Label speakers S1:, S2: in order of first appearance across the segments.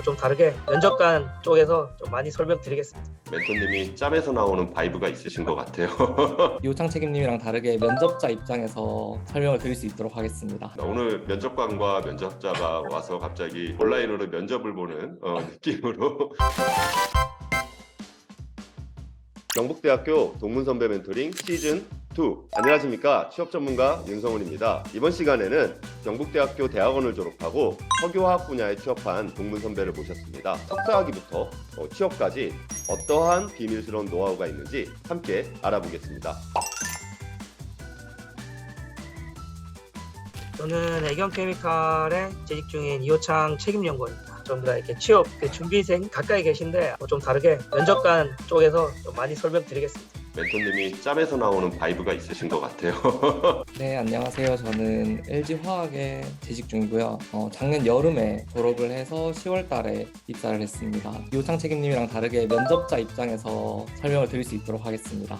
S1: 좀 다르게 면접관 쪽에서 좀 많이 설명드리겠습니다.
S2: 멘토님이 짬에서 나오는 바이브가 있으신 것 같아요.
S3: 이호창 책임님이랑 다르게 면접자 입장에서 설명을 드릴 수 있도록 하겠습니다.
S2: 오늘 면접관과 면접자가 와서 갑자기 온라인으로 면접을 보는 느낌으로 경북대학교 동문선배 멘토링 시즌 2. 안녕하십니까, 취업 전문가 윤성훈입니다. 이번 시간에는 경북대학교 대학원을 졸업하고 석유화학 분야에 취업한 동문선배를 모셨습니다. 석사학위부터 취업까지 어떠한 비밀스러운 노하우가 있는지 함께 알아보겠습니다.
S1: 저는 애경케미칼에 재직 중인 이호창 책임연구원입니다. 전부 다 이렇게 취업 준비생 가까이 계신데 좀 다르게 면접관 쪽에서 좀 많이 설명드리겠습니다.
S2: 멘토님이 짬에서 나오는 바이브가 있으신 것 같아요.
S3: 네, 안녕하세요. 저는 LG화학에 재직 중이고요. 작년 여름에 졸업을 해서 10월 달에 입사를 했습니다. 이호창 책임님이랑 다르게 면접자 입장에서 설명을 드릴 수 있도록 하겠습니다.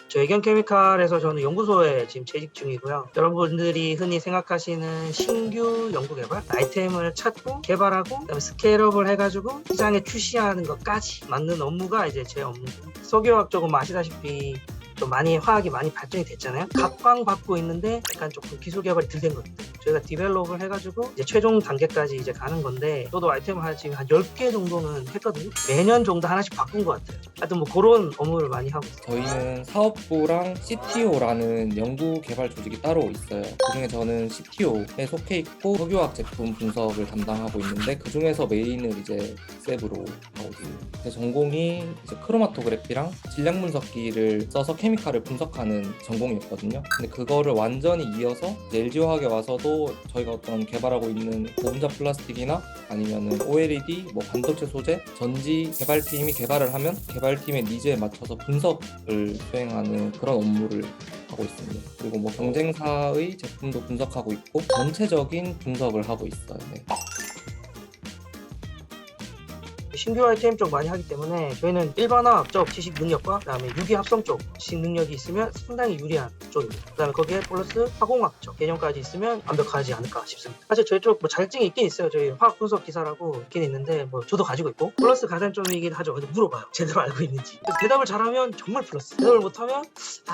S1: 저 애경케미칼에서 저는 연구소에 지금 재직 중이고요. 여러분들이 흔히 생각하시는 신규 연구개발 아이템을 찾고 개발하고 그다음에 스케일업을 해가지고 시장에 출시하는 것까지 맞는 업무가 이제 제 업무고, 석유화학 쪽은 아시다시피 좀 많이 화학이 많이 발전이 됐잖아요. 각광받고 있는데 약간 조금 기술 개발이 덜 된 것들 저희가 디벨롭을 해가지고 이제 최종 단계까지 이제 가는 건데, 저도 아이템을 지금 한 10개 정도는 했거든요. 매년 정도 하나씩 바꾼 것 같아요. 하여튼 뭐 그런 업무를 많이 하고 있어요.
S3: 저희는 사업부랑 CTO라는 연구 개발 조직이 따로 있어요. 그중에 저는 CTO에 속해 있고 석유화학 제품 분석을 담당하고 있는데, 그중에서 메인을 이제 셉으로 하고 있어요. 제 전공이 이제 크로마토그래피랑 질량 분석기를 써서 케미칼을 분석하는 전공이었거든요. 근데 그거를 완전히 이어서 LG화학에 와서도 저희가 어떤 개발하고 있는 고분자 플라스틱이나 아니면은 OLED, 뭐 반도체 소재, 전지 개발팀이 개발을 하면 개발팀의 니즈에 맞춰서 분석을 수행하는 그런 업무를 하고 있습니다. 그리고 뭐 경쟁사의 제품도 분석하고 있고 전체적인 분석을 하고 있어요. 네.
S1: 신규 아이템 쪽 많이 하기 때문에 저희는 일반화학적 지식 능력과 그다음에 유기합성 쪽 지식 능력이 있으면 상당히 유리한 쪽입니다. 그다음에 거기에 플러스 화공학적 개념까지 있으면 완벽하지 않을까 싶습니다. 사실 저희 쪽 뭐 자격증이 있긴 있어요. 저희 화학 분석 기사라고 있긴 있는데 뭐 저도 가지고 있고 플러스 가산점이긴 하죠. 근데 물어봐요. 제대로 알고 있는지. 그래서 대답을 잘하면 정말 플러스. 대답을 못하면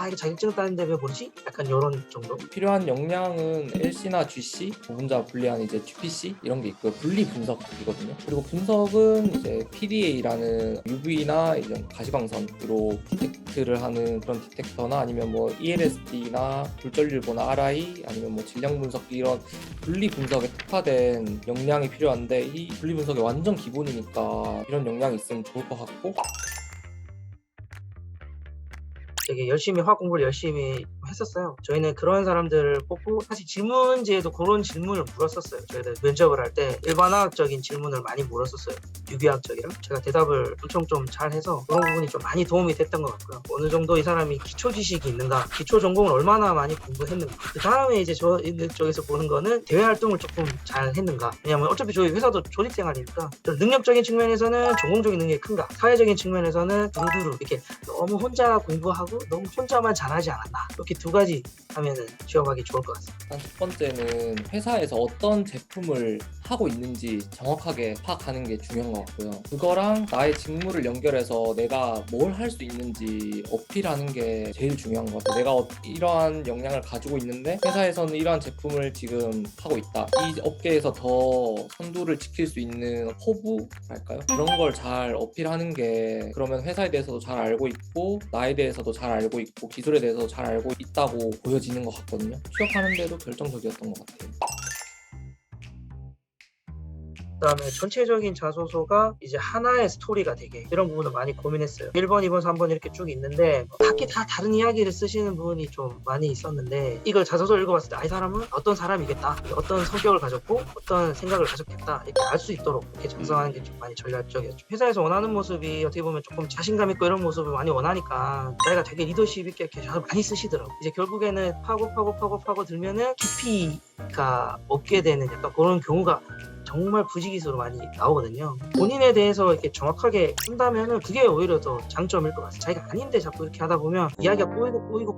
S1: 이게 자격증 따는데 왜 모르지? 약간 이런 정도.
S3: 필요한 역량은 LC나 GC, 고분자 분리한 이제 GPC 이런 게 있고요. 분리 분석이거든요. 그리고 분석은 이제 PDA라는 UV나 이런 가시광선으로 디텍트를 하는 그런 디텍터나 아니면 뭐 ELSD나 불전율보나 RI 아니면 뭐 질량 분석기 이런 분리 분석에 특화된 역량이 필요한데, 이 분리 분석이 완전 기본이니까 이런 역량이 있으면 좋을 것 같고,
S1: 되게 열심히 화학 공부를 열심히 했었어요. 저희는 그런 사람들을 뽑고, 사실 질문지에도 그런 질문을 물었었어요. 저희들 면접을 할 때 일반화학적인 질문을 많이 물었었어요. 유기화학적이랑 제가 대답을 엄청 좀 잘해서 그런 부분이 좀 많이 도움이 됐던 것 같고요. 어느 정도 이 사람이 기초 지식이 있는가, 기초 전공을 얼마나 많이 공부했는가. 그 다음에 이제 저 쪽에서 보는 거는 대외 활동을 조금 잘 했는가. 왜냐면 어차피 저희 회사도 조직 생활이니까 능력적인 측면에서는 전공적인 능력이 큰가, 사회적인 측면에서는 두루두루 이렇게 너무 혼자 공부하고 너무 혼자만 잘하지 않았나, 이렇게 두 가지 하면은 취업하기 좋을 것 같습니다.
S3: 일단 첫 번째는 회사에서 어떤 제품을 하고 있는지 정확하게 파악하는 게 중요한 것 같고요. 그거랑 나의 직무를 연결해서 내가 뭘 할 수 있는지 어필하는 게 제일 중요한 것 같아요. 내가 이러한 역량을 가지고 있는데 회사에서는 이러한 제품을 지금 하고 있다. 이 업계에서 더 선두를 지킬 수 있는 호부랄까요? 그런 걸 잘 어필하는 게, 그러면 회사에 대해서도 잘 알고 있고 나에 대해서도 잘 알고 있고 기술에 대해서 잘 알고 있다고 보여지는 것 같거든요. 취업하는 데도 결정적이었던 것 같아요.
S1: 그다음에 전체적인 자소서가 이제 하나의 스토리가 되게, 이런 부분을 많이 고민했어요. 1번, 2번, 3번 이렇게 쭉 있는데 각기 다 다른 이야기를 쓰시는 부분이 좀 많이 있었는데, 이걸 자소서를 읽어봤을 때 이 사람은 어떤 사람이겠다, 어떤 성격을 가졌고 어떤 생각을 가졌겠다, 이렇게 알 수 있도록 이렇게 작성하는 게 좀 많이 전략적이었죠. 회사에서 원하는 모습이 어떻게 보면 조금 자신감 있고 이런 모습을 많이 원하니까 자기가 되게 리더십 있게 이렇게 많이 쓰시더라고요. 이제 결국에는 파고 들면은 깊이가 없게 되는 약간 그런 경우가 정말 부지기수로 많이 나오거든요. 본인에 대해서 이렇게 정확하게 한다면은 그게 오히려 더 장점일 것 같아요. 자기가 아닌데 자꾸 이렇게 하다 보면 이야기가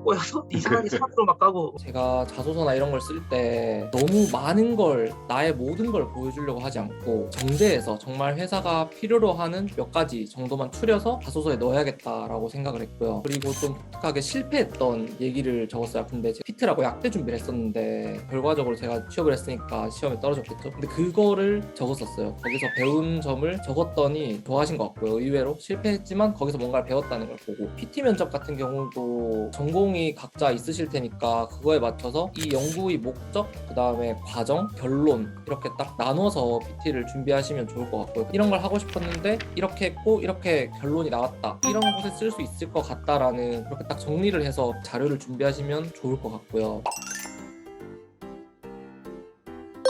S1: 꼬여서 이상하게 산으로 막 가고.
S3: 제가 자소서나 이런 걸 쓸 때 너무 많은 걸 나의 모든 걸 보여주려고 하지 않고 정제해서 정말 회사가 필요로 하는 몇 가지 정도만 추려서 자소서에 넣어야겠다라고 생각을 했고요. 그리고 좀 독특하게 실패했던 얘기를 적었어요. 근데 제가 피트라고 약대 준비를 했었는데 결과적으로 제가 취업을 했으니까 시험에 떨어졌겠죠. 근데 그거를 적었었어요. 거기서 배운 점을 적었더니 좋아하신 것 같고요. 의외로 실패했지만 거기서 뭔가를 배웠다는 걸 보고 PT 면접 같은 경우도 전공이 각자 있으실 테니까 그거에 맞춰서 이 연구의 목적, 그 다음에 과정, 결론 이렇게 딱 나눠서 PT를 준비하시면 좋을 것 같고요. 이런 걸 하고 싶었는데 이렇게 했고 이렇게 결론이 나왔다. 이런 곳에 쓸 수 있을 것 같다라는 그렇게 딱 정리를 해서 자료를 준비하시면 좋을 것 같고요.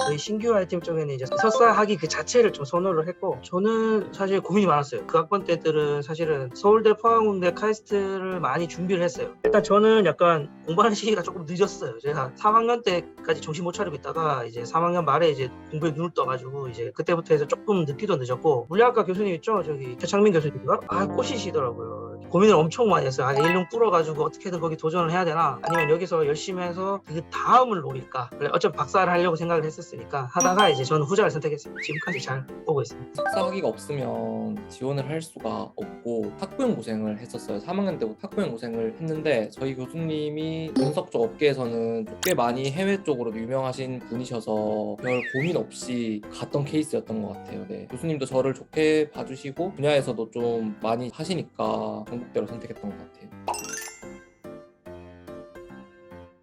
S1: 저희 신규 아이템 쪽에는 이제 석사학위 그 자체를 좀 선호를 했고, 저는 사실 고민이 많았어요. 그 학번 때들은 사실은 서울대, 포항공대, 카이스트를 많이 준비를 했어요. 일단 저는 약간 공부하는 시기가 조금 늦었어요. 제가 3학년 때까지 정신 못 차리고 있다가 이제 3학년 말에 이제 공부에 눈을 떠가지고 이제 그때부터 해서 조금 늦기도 늦었고, 물리학과 교수님 있죠? 저기 최창민 교수님인가? 꼬시시더라고요. 고민을 엄청 많이 했어요. 아, 일룡 뚫어가지고 어떻게든 거기 도전을 해야 되나? 아니면 여기서 열심히 해서 그 다음을 노릴까? 어차피 박사를 하려고 생각을 했었으니까 하다가 이제 저는 후자를 선택했어요. 지금까지 잘 보고 있습니다.
S3: 석사 학위가 없으면 지원을 할 수가 없고 학부연구생을 했었어요. 3학년 때부터 학부연구생을 했는데 저희 교수님이 분석 쪽 업계에서는 꽤 많이 해외 쪽으로 유명하신 분이셔서 별 고민 없이 갔던 케이스였던 것 같아요. 네. 교수님도 저를 좋게 봐주시고 분야에서도 좀 많이 하시니까 전국대로 선택했던 것 같아요.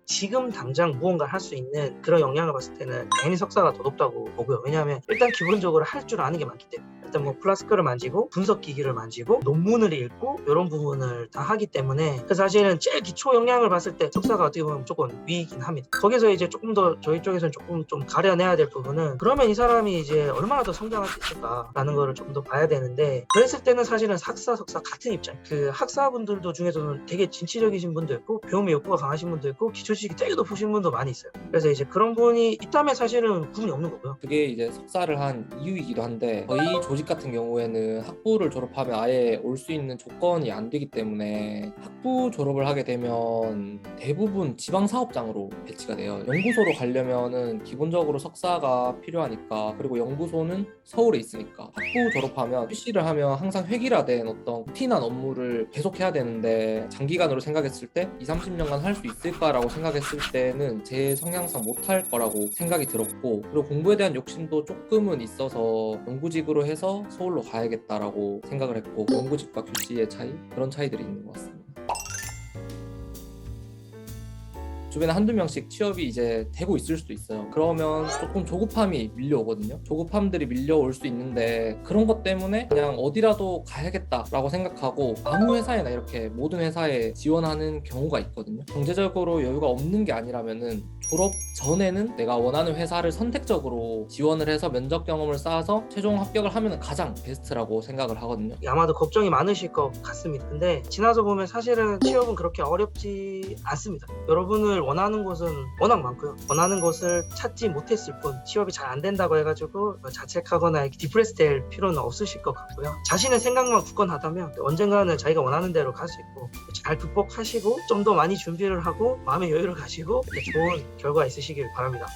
S1: 지금 당장 무언가를 할 수 있는 그런 역량을 봤을 때는 당연히 석사가 더 높다고 보고요. 왜냐하면 일단 기본적으로 할 줄 아는 게 많기 때문에, 일단 뭐 플라스크를 만지고 분석 기기를 만지고 논문을 읽고 이런 부분을 다 하기 때문에, 그래서 사실은 제일 기초 역량을 봤을 때 석사가 어떻게 보면 무조건 위이긴 합니다. 거기서 이제 조금 더 저희 쪽에서는 조금 좀 가려내야 될 부분은, 그러면 이 사람이 이제 얼마나 더 성장할 수 있을까라는 거를 좀 더 봐야 되는데, 그랬을 때는 사실은 학사, 석사 같은 입장. 그 학사분들도 중에서는 되게 진취적이신 분도 있고 배움의 욕구가 강하신 분도 있고 기초지식이 되게 높으신 분도 많이 있어요. 그래서 이제 그런 분이 있다면 사실은 구분이 없는 거고요.
S3: 그게 이제 석사를 한 이유이기도 한데, 저희 조직 같은 경우에는 학부를 졸업하면 아예 올 수 있는 조건이 안 되기 때문에 학부 졸업을 하게 되면 대부분 지방사업장으로 배치가 돼요. 연구소로 가려면은 기본적으로 석사가 필요하니까, 그리고 연구소는 서울에 있으니까 학부 졸업하면 PC를 하면 항상 획일화된 어떤 루틴한 업무를 계속해야 되는데, 장기간으로 생각했을 때 20-30년간 할 수 있을까라고 생각했을 때는 제 성향상 못할 거라고 생각이 들었고, 그리고 공부에 대한 욕심도 조금은 있어서 연구직으로 해서 서울로 가야겠다라고 생각을 했고, 연구직과 교수의 차이, 그런 차이들이 있는 것 같습니다. 주변에 한두 명씩 취업이 이제 되고 있을 수도 있어요. 그러면 조금 조급함이 밀려오거든요. 조급함들이 밀려올 수 있는데, 그런 것 때문에 그냥 어디라도 가야겠다라고 생각하고 아무 회사에나 이렇게 모든 회사에 지원하는 경우가 있거든요. 경제적으로 여유가 없는 게 아니라면은 졸업 전에는 내가 원하는 회사를 선택적으로 지원을 해서 면접 경험을 쌓아서 최종 합격을 하면 가장 베스트라고 생각을 하거든요.
S1: 아마도 걱정이 많으실 것 같습니다. 근데 지나서 보면 사실은 취업은 그렇게 어렵지 않습니다. 여러분을 원하는 곳은 워낙 많고요. 원하는 곳을 찾지 못했을 뿐, 취업이 잘 안 된다고 해가지고 자책하거나 디프레스 될 필요는 없으실 것 같고요. 자신의 생각만 굳건하다면 언젠가는 자기가 원하는 대로 갈 수 있고, 잘 극복하시고 좀 더 많이 준비를 하고 마음의 여유를 가지고 좋은 결과 있으시길 바랍니다.